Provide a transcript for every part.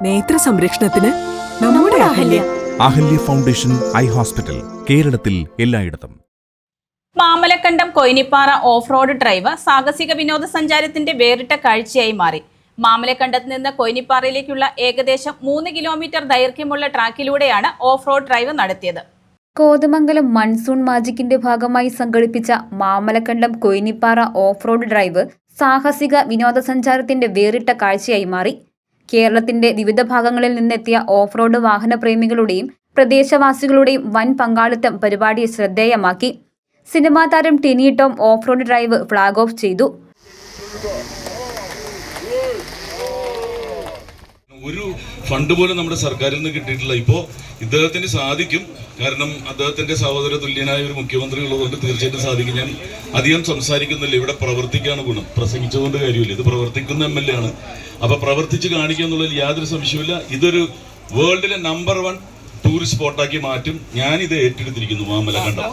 നേത്ര സംരക്ഷണത്തിന് നമ്മുടെ Ahalya. Ahalya foundation eye hospital, കേരളത്തിൽ എല്ലായിടത്തും. Mamalakandam Koyinippara off road drive സാഹസിക വിനോദസഞ്ചാരത്തിന്റെ വേറിട്ട കാഴ്ചയായി മാറി. മാമലക്കണ്ടത്ത് നിന്ന് കൊയിനിപ്പാറയിലേക്കുള്ള ഏകദേശം 3 കിലോമീറ്റർ ദൈർഘ്യമുള്ള ട്രാക്കിലൂടെയാണ് ഓഫ് റോഡ് ഡ്രൈവ് നടത്തിയത്. കോതമംഗലം മൺസൂൺ മാജിക്കിന്റെ ഭാഗമായി സംഘടിപ്പിച്ച Mamalakandam Koyinippara off road drive സാഹസിക വിനോദസഞ്ചാരത്തിന്റെ വേറിട്ട കാഴ്ചയായി മാറി. കേരളത്തിന്റെ വിവിധ ഭാഗങ്ങളിൽ നിന്നെത്തിയ ഓഫ് റോഡ് വാഹനപ്രേമികളുടെയും പ്രദേശവാസികളുടെയും വൻ പങ്കാളിത്തം പരിപാടിയെ ശ്രദ്ധേയമാക്കി. സിനിമാ താരം Tini Tom of road drive flag off ചെയ്തു. ഒരു ഫണ്ട് പോലും നമ്മുടെ സർക്കാരിൽ നിന്ന് കിട്ടിയിട്ടില്ല. ഇപ്പോൾ ഇദ്ദേഹത്തിന് സാധിക്കും, കാരണം അദ്ദേഹത്തിന്റെ സഹോദര തുല്യനായ ഒരു മുഖ്യമന്ത്രി ഉള്ളതുകൊണ്ട് തീർച്ചയായിട്ടും സാധിക്കും. ഞാൻ അധികം സംസാരിക്കുന്നില്ല, ഇവിടെ പ്രവർത്തിക്കാണ് ഗുണം, പ്രസംഗിച്ചതുകൊണ്ട് കാര്യമില്ല. ഇത് പ്രവർത്തിക്കുന്ന MLA ആണ്, അപ്പൊ പ്രവർത്തിച്ച് കാണിക്കുക എന്നുള്ളതിൽ യാതൊരു സംശയമില്ല. ഇതൊരു വേൾഡിലെ നമ്പർ 1 ടൂറിസ്റ്റ് സ്പോട്ടാക്കി മാറ്റും. ഞാനിത് ഏറ്റെടുത്തിരിക്കുന്നു. മാമലക്കണ്ടം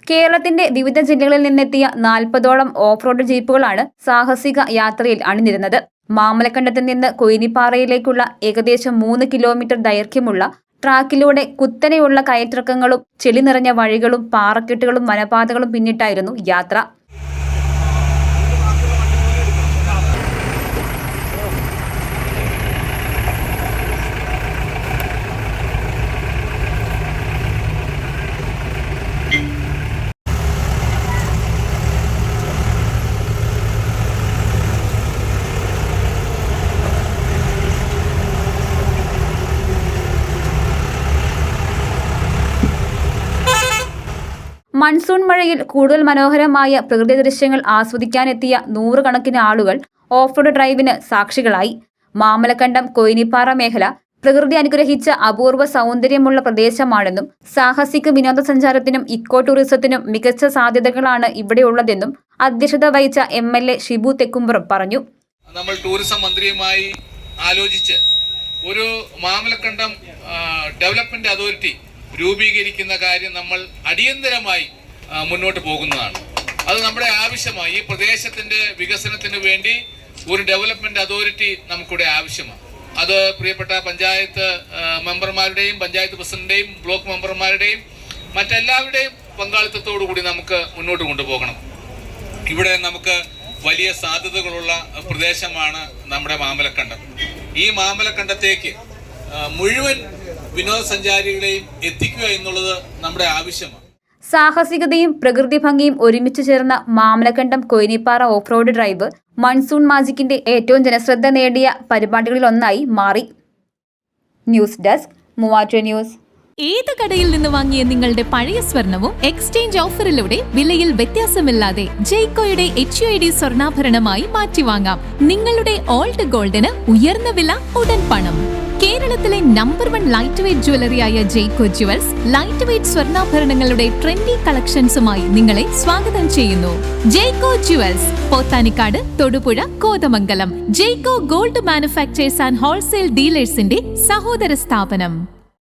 കേരളത്തിന്റെ വിവിധ ജില്ലകളിൽ നിന്നെത്തിയ 40ഓളം ഓഫ് റോഡ് ജീപ്പുകളാണ് സാഹസിക യാത്രയിൽ അണിനിരുന്നത്. മാമലക്കണ്ടത്ത് നിന്ന് കൊയിനിപ്പാറയിലേക്കുള്ള ഏകദേശം 3 കിലോമീറ്റർ ദൈർഘ്യമുള്ള ട്രാക്കിലൂടെ കുത്തനെയുള്ള കയറ്റിറക്കങ്ങളും ചെളി നിറഞ്ഞ വഴികളും പാറക്കെട്ടുകളും വനപാതകളും പിന്നിട്ടായിരുന്നു യാത്ര. മൺസൂൺ മഴയിൽ കൂടുതൽ മനോഹരമായ പ്രകൃതി ദൃശ്യങ്ങൾ ആസ്വദിക്കാനെത്തിയ 100 കണക്കിന് ആളുകൾ ഓഫ് റോഡ് ഡ്രൈവിന് സാക്ഷികളായി. മാമലക്കണ്ടം കൊയിനിപ്പാറ മേഖല പ്രകൃതി അനുഗ്രഹിച്ച അപൂർവ സൗന്ദര്യമുള്ള പ്രദേശമാണെന്നും സാഹസിക വിനോദസഞ്ചാരത്തിനും ഇക്കോ ടൂറിസത്തിനും മികച്ച സാധ്യതകളാണ് ഇവിടെയുള്ളതെന്നും അധ്യക്ഷത വഹിച്ച MLA ഷിബു തെക്കുംപുറം പറഞ്ഞു. നമ്മൾ ടൂറിസം മന്ത്രിയുമായി ആലോചിച്ച് ഒരു മാമലക്കണ്ടം ഡെവലപ്മെന്റ് അതോറിറ്റി രൂപീകരിക്കുന്ന കാര്യം നമ്മൾ അടിയന്തരമായി മുന്നോട്ട് പോകുന്നതാണ്. അത് നമ്മുടെ ആവശ്യമായി. ഈ പ്രദേശത്തിന്റെ വികസനത്തിന് വേണ്ടി ഒരു ഡെവലപ്മെന്റ് അതോറിറ്റി നമുക്കിവിടെ ആവശ്യമാണ്. അത് പ്രിയപ്പെട്ട പഞ്ചായത്ത് മെമ്പർമാരുടെയും പഞ്ചായത്ത് പ്രസിഡന്റിന്റെയും ബ്ലോക്ക് മെമ്പർമാരുടെയും മറ്റെല്ലാവരുടെയും പങ്കാളിത്തത്തോടു കൂടി നമുക്ക് മുന്നോട്ട് കൊണ്ടുപോകണം. ഇവിടെ നമുക്ക് വലിയ സാധ്യതകളുള്ള പ്രദേശമാണ് നമ്മുടെ മാമലക്കണ്ടം. ഈ മാമലക്കണ്ടത്തേക്ക് മുഴുവൻ വിനോദസഞ്ചാരികളെയും എത്തിക്കുക എന്നുള്ളത് നമ്മുടെ ആവശ്യമാണ്. സാഹസികതയും പ്രകൃതി ഭംഗിയും ഒരുമിച്ച് ചേർന്ന Mamalakkandam Koyinippara off road drive monsoon മാജിക്കിന്റെ ഏറ്റവും ജനശ്രദ്ധ നേടിയ പരിപാടികളിലൊന്നായി മാറി. News desk Muvattupuzha news. ഏത് കടയിൽ നിന്ന് വാങ്ങിയ നിങ്ങളുടെ പഴയ സ്വർണവും എക്സ്ചേഞ്ച് ഓഫറിലൂടെ വിലയിൽ വ്യത്യാസമില്ലാതെ ജയ്കോയുടെ HUID സ്വർണ്ണാഭരണമായി മാറ്റിവാങ്ങാം. നിങ്ങളുടെ ഓൾഡ് ഗോൾഡിന് ഉയർന്ന വില, ഉടൻ പണം. കേരളത്തിലെ നമ്പർ 1 ലൈറ്റ് വെയ്റ്റ് ജ്വല്ലറിയായ ജയ്കോ ജുവൽസ് ലൈറ്റ് വെയ്റ്റ് സ്വർണ്ണാഭരണങ്ങളുടെ ട്രെൻഡി കളക്ഷൻസുമായി നിങ്ങളെ സ്വാഗതം ചെയ്യുന്നു. Jayco jewels, Pothanikkad, Thodupuzha, Kothamangalam. Jayco gold manufacturers and wholesale ഡീലേഴ്സിന്റെ സഹോദര സ്ഥാപനം.